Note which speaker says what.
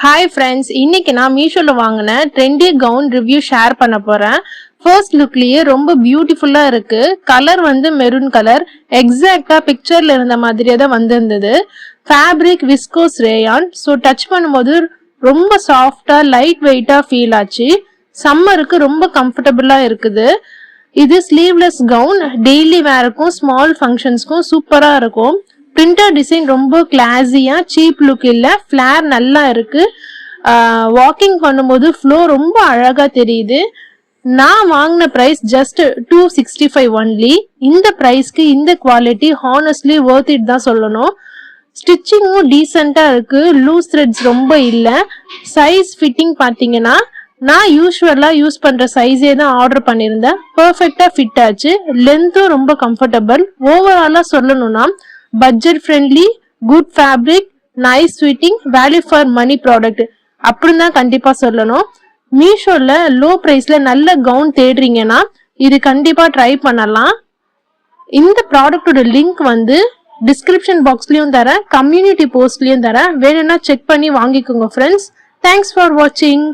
Speaker 1: Hi friends, இன்னைக்கு நான் மீஷோல வாங்கின ட்ரெண்டி கவுன் ரிவ்யூ ஷேர் பண்ண போறேன். ஃபர்ஸ்ட் லுக்லயே ரொம்ப பியூட்டிஃபுல்லா இருக்கு. கலர் வந்து மெரூன் கலர், எக்ஸாக்டா பிக்சர்ல இருந்த மாதிரியே தான் வந்திருந்தது. Fabric viscose rayon, so touch பண்ணும்போது ரொம்ப சாஃப்டா லைட் வெயிட்டா ஃபீல் ஆச்சு. சம்மருக்கு ரொம்ப கம்ஃபர்டபுளா இருக்குது. இது ஸ்லீவ்லெஸ் கவுன், டெய்லி வேருக்கும் ஸ்மால் ஃபங்க்ஷன்ஸ்க்கும் சூப்பரா இருக்கும். பிரிண்டர் டிசைன் ரொம்ப கிளாஸியா, சீப் லுக் இல்ல, ஃபிளேர் நல்லா இருக்கு. வாக்கிங் பண்ணும்போது ஃப்ளோ ரொம்ப அழகா தெரியுது. நான் வாங்கின பிரைஸ் ஜஸ்ட் 265 ஒன்லி. இந்த பிரைஸ்க்கு இந்த குவாலிட்டி ஹானஸ்ட்லி வர்த் இட் தான் சொல்லணும். ஸ்டிச்சிங்கும் டீசெண்டா இருக்கு, லூஸ் த்ரெட்ஸ் ரொம்ப இல்ல. சைஸ் ஃபிட்டிங் பாத்தீங்கன்னா நான் யூஸ்வலா யூஸ் பண்ற சைஸே தான் ஆர்டர் பண்ணியிருந்தேன். பெர்ஃபெக்டா ஃபிட் ஆச்சு. லென்த்தும் ரொம்ப கம்ஃபர்டபுள். ஓவராலா சொல்லணும்னா budget friendly, good fabric, nice fitting, value for money product அப்படின்னு தான் கண்டிப்பா சொல்லணும். மீஷோல லோ பிரைஸ்ல நல்ல கவுன் தேடுறீங்கன்னா இது கண்டிப்பா ட்ரை பண்ணலாம். இந்த ப்ராடக்டோட லிங்க் வந்து டிஸ்கிரிப்ஷன் பாக்ஸ்லயும் தரேன், கம்யூனிட்டி போஸ்ட்லயும் தரேன். வேணும்னா செக் பண்ணி வாங்கிக்கோங்க ஃப்ரெண்ட்ஸ். தேங்க்ஸ் ஃபார் வாட்சிங்.